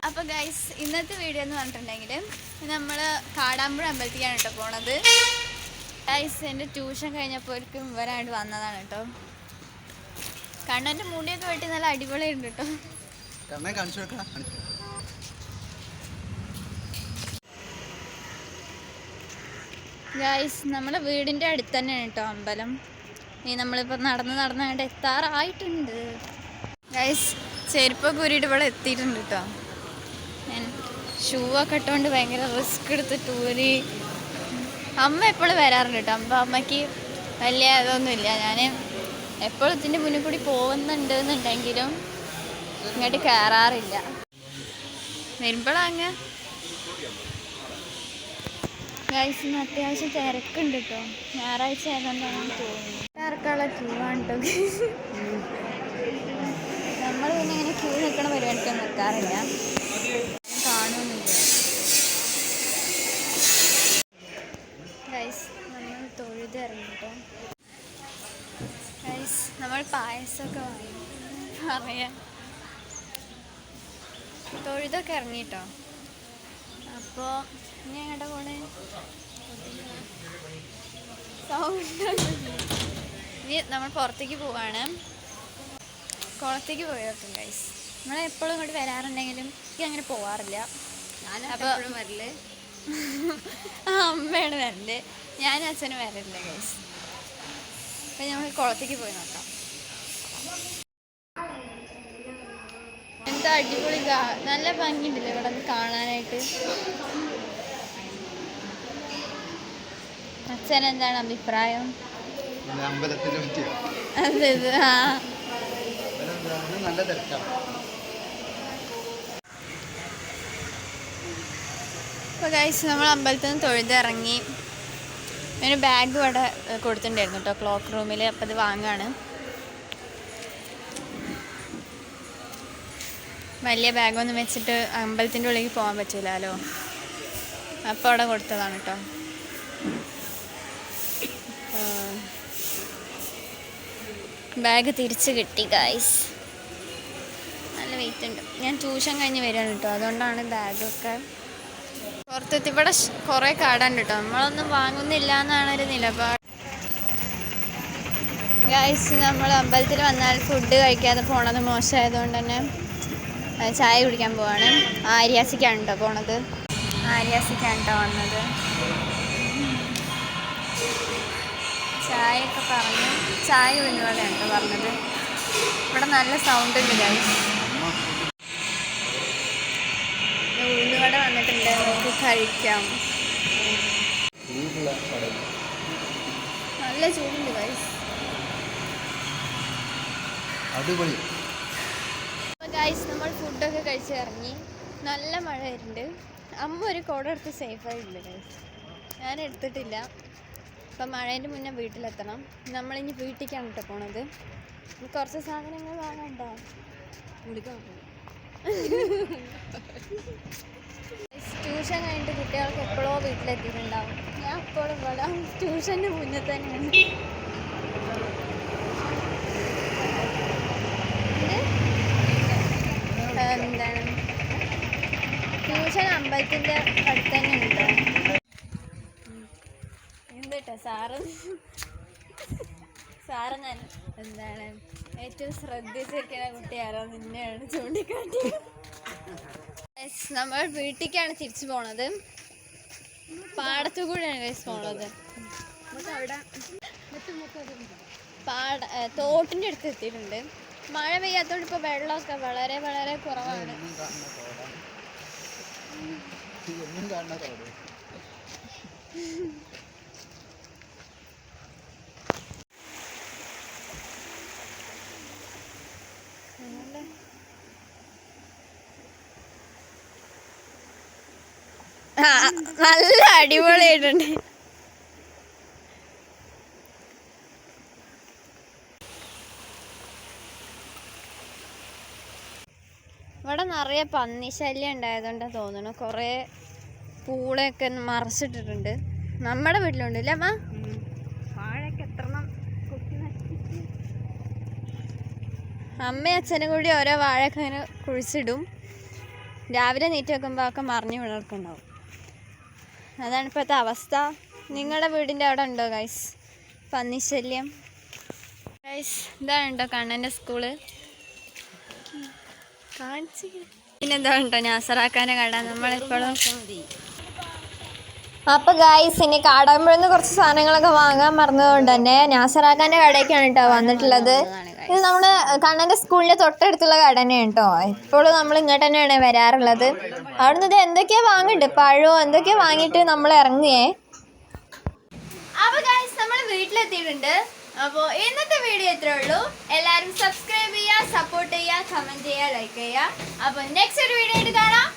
അപ്പോൾ ഗൈസ് ഇന്നത്തെ വീഡിയോ എന്ന് പറഞ്ഞിട്ടുണ്ടെങ്കിൽ നമ്മൾ കാടാമ്പുഴ അമ്പലത്തിലാണ് കേട്ടോ പോണത്. ഗൈസ് എൻ്റെ ട്യൂഷൻ കഴിഞ്ഞപ്പോഴേക്കും ഇവരായിട്ട് വന്നതാണ് കേട്ടോ. കണ്ണൻ്റെ മുടിയൊക്കെ വെട്ടി നല്ല അടിപൊളിയുണ്ട് കേട്ടോ. ഗൈസ് നമ്മുടെ വീടിൻ്റെ അടുത്ത് തന്നെയാണ് കേട്ടോ അമ്പലം. ഈ നമ്മളിപ്പോൾ നടന്ന് എത്താറായിട്ടുണ്ട്. ഗൈസ് ചെരുപ്പൊക്കെ ഊരിയിട്ട് ഇവിടെ എത്തിയിട്ടുണ്ട് കേട്ടോ. ഞാൻ ഷൂ ഒക്കെ ഇട്ടുകൊണ്ട് ഭയങ്കര റിസ്ക് എടുത്തിട്ട് ഊരി. അമ്മ എപ്പോഴും വരാറുണ്ട് കേട്ടോ. അപ്പോൾ അമ്മയ്ക്ക് വലിയ ഇതൊന്നുമില്ല. ഞാൻ എപ്പോഴും ഇതിൻ്റെ മുന്നിൽ കൂടി പോകുന്നുണ്ട് എന്നുണ്ടെങ്കിലും ഇങ്ങോട്ട് കയറാറില്ല. വരുമ്പോഴങ്ങ് ഗൈസിന് അത്യാവശ്യം തിരക്കുണ്ട് കേട്ടോ. ഞായറാഴ്ച ആയതുകൊണ്ടാണ് തോന്നുന്നു. തിരക്കുള്ള ക്യൂ ആണ് കേട്ടോ. നമ്മൾ പിന്നെ ഇങ്ങനെ ക്യൂ നിൽക്കണ പരിപാടിക്കൊന്നും നിൽക്കാറില്ല, കാണുമൊന്നുമില്ല. ഗൈസ് നമ്മൾ തൊഴുത് ഇറങ്ങി കേട്ടോ. ഗൈസ് നമ്മൾ പായസമൊക്കെ വാങ്ങി പറയാം. തൊഴുതൊക്കെ ഇറങ്ങി കേട്ടോ. അപ്പോൾ ഇനി എങ്ങോട്ടാ പോണേ? സൗണ്ട് ഇനി നമ്മൾ പുറത്തേക്ക് പോവാണ്. കുളത്തേക്ക് പോയോക്കും ഗൈസ്. നമ്മളെപ്പോഴും ഇങ്ങോട്ട് വരാറുണ്ടെങ്കിലും എനിക്ക് അങ്ങനെ പോവാറില്ല. അപ്പോൾ വരല് അമ്മയാണ് വരല്, ഞാനും അച്ഛനും വരലില്ല ഗൈസ്. അപ്പം നമ്മൾ കുളത്തേക്ക് പോയി നോക്കാം. എന്താ അടിപൊളി, നല്ല ഭംഗിയുണ്ടല്ലോ ഇവിടെ നിന്ന് കാണാനായിട്ട്. അച്ഛൻ എന്താണ് അഭിപ്രായം? അതെ ആ നല്ല തിരക്കാണ്. അപ്പോൾ ഗൈസ് നമ്മൾ അമ്പലത്തിൽ നിന്ന് തൊഴുതിറങ്ങി. ഒരു ബാഗ് ഇവിടെ കൊടുത്തിട്ടുണ്ടായിരുന്നു കേട്ടോ ക്ലോക്ക് റൂമിൽ. അപ്പോൾ അത് വാങ്ങാണ്. വലിയ ബാഗൊന്നും വെച്ചിട്ട് അമ്പലത്തിൻ്റെ ഉള്ളിലേക്ക് പോകാൻ പറ്റില്ലല്ലോ. അപ്പോൾ അവിടെ കൊടുത്തതാണ് കേട്ടോ. ബാഗ് തിരിച്ച് കിട്ടി ഗൈസ്. നല്ല വെയിറ്റ് ഉണ്ട്. ഞാൻ ട്യൂഷൻ കഴിഞ്ഞ് വരികയാണ് കേട്ടോ, അതുകൊണ്ടാണ് ബാഗൊക്കെ പുറത്തെത്തി. ഇവിടെ കുറേ കാടുണ്ട് കേട്ടോ. നമ്മളൊന്നും വാങ്ങുന്നില്ല എന്നാണ് ഒരു നിലപാട്. ഗൈസ് നമ്മൾ അമ്പലത്തിൽ വന്നാൽ ഫുഡ് കഴിക്കാതെ പോണത് മോശമായതുകൊണ്ട് തന്നെ ചായ കുടിക്കാൻ പോവാണ്. ആര്യാസിക്കാണ് കേട്ടോ പോണത്. ആര്യാസിക്കാണ് കേട്ടോ വന്നത്. ചായയൊക്കെ പറഞ്ഞു. ചായ ഉഴുന്നുവടയാണ് കേട്ടോ പറഞ്ഞത്. ഇവിടെ നല്ല സൗണ്ട് ഉണ്ട് ഗൈസ്. ഉഴുന്നുവട വന്നിട്ടുണ്ട്, നമുക്ക് കഴിക്കാം. നല്ല ചൂടുണ്ട് ഗൈസ്. അടിപൊളി. അപ്പോൾ ഗൈസ് നമ്മൾ ഫുഡൊക്കെ കഴിച്ച് ഇറങ്ങി. നല്ല മഴ വരുന്നുണ്ട്. അമ്മ ഒരു കുട എടുത്ത് സേഫായിട്ടുണ്ട് ഗൈസ്. ഞാൻ എടുത്തിട്ടില്ല. അപ്പം മഴേൻ്റെ മുന്നേ വീട്ടിലെത്തണം. നമ്മളിനി വീട്ടിലേക്കാണ് കേട്ടോ പോണത്. കുറച്ച് സാധനങ്ങൾ വാങ്ങണ്ടോ? ട്യൂഷൻ കഴിഞ്ഞിട്ട് കുട്ടികൾക്ക് എപ്പോഴോ വീട്ടിലെത്തിയിട്ടുണ്ടാവും. ഞാൻ എപ്പോഴും ഇവിടെ ട്യൂഷൻ്റെ മുന്നേ തന്നെയാണ്. എന്താണ് ട്യൂഷൻ അമ്പലത്തിൻ്റെ അടുത്ത് തന്നെ ഉണ്ടോ? കേട്ടോ സാറ് ഞാൻ എന്താണ് ഏറ്റവും ശ്രദ്ധിച്ചിരിക്കുന്ന കുട്ടി ആരോ നിന്നെയാണ് ചൂണ്ടിക്കാട്ടി. നമ്മൾ വീട്ടിലേക്കാണ് തിരിച്ചു പോണത്. പാടത്തു കൂടെയാണ് ഗൈസ് പോണത്. തോട്ടിൻ്റെ അടുത്ത് എത്തിയിട്ടുണ്ട്. മഴ പെയ്യാത്തോണ്ട് ഇപ്പോൾ വെള്ളമൊക്കെ വളരെ വളരെ കുറവാണ്. നല്ല അടിപൊളിയായിട്ടുണ്ട്. ഇവിടെ നിറയെ പന്നി ശല്യം ഉണ്ടായതുകൊണ്ടാണ് തോന്നുന്നു. കുറേ പൂളയൊക്കെ മറച്ചിട്ടിട്ടുണ്ട്. നമ്മുടെ വീട്ടിലുണ്ട് അല്ലേ അമ്മ? വാഴയൊക്കെ എത്രണ്ണം അമ്മയും അച്ഛനും കൂടി ഓരോ വാഴയൊക്കെ അങ്ങനെ കുഴിച്ചിടും. രാവിലെ നീറ്റ് വെക്കുമ്പോൾ ഒക്കെ മറിഞ്ഞു വീണർക്കുണ്ടാവും. അതാണ് ഇപ്പോഴത്തെ അവസ്ഥ. നിങ്ങളുടെ വീടിൻ്റെ അവിടെ ഉണ്ടോ ഗൈസ് പന്നിശല്യം? ഗൈസ് ഇതാണ് കേട്ടോ കണ്ണൻ്റെ സ്കൂള്. കാണിച്ചു പിന്നെന്താ കേട്ടോ നാസറാക്കാൻ്റെ കട നമ്മളിപ്പോഴും. അപ്പോൾ ഗൈസ് ഇനി കാടാമ്പുഴന്ന് കുറച്ച് സാധനങ്ങളൊക്കെ വാങ്ങാൻ മറന്നതുകൊണ്ട് തന്നെ നാസറാക്കാൻ്റെ കടയ്ക്കാണ് കേട്ടോ വന്നിട്ടുള്ളത്. ഇത് നമ്മുടെ കണ്ണൻ്റെ സ്കൂളിൻ്റെ തൊട്ടടുത്തുള്ള കട തന്നെയാണ് കേട്ടോ. ഇപ്പോഴും നമ്മൾ ഇങ്ങോട്ട് തന്നെയാണ് വരാറുള്ളത്. അവിടുന്ന് ഇത് എന്തൊക്കെയാണ് വാങ്ങിയിട്ട് പഴമോ എന്തൊക്കെയോ വാങ്ങിയിട്ട് നമ്മൾ ഇറങ്ങിയേ. അപ്പോൾ ഗൈസ് നമ്മൾ വീട്ടിലെത്തിയിട്ടുണ്ട്. അപ്പോൾ ഇന്നത്തെ വീഡിയോ ഇത്രേ ഉള്ളൂ. എല്ലാവരും സബ്സ്ക്രൈബ് ചെയ്യുക, സപ്പോർട്ട് ചെയ്യുക, കമൻറ്റ് ചെയ്യുക, ലൈക്ക് ചെയ്യുക. അപ്പോൾ നെക്സ്റ്റ് ഒരു വീഡിയോ ആയിട്ട് കാണാം.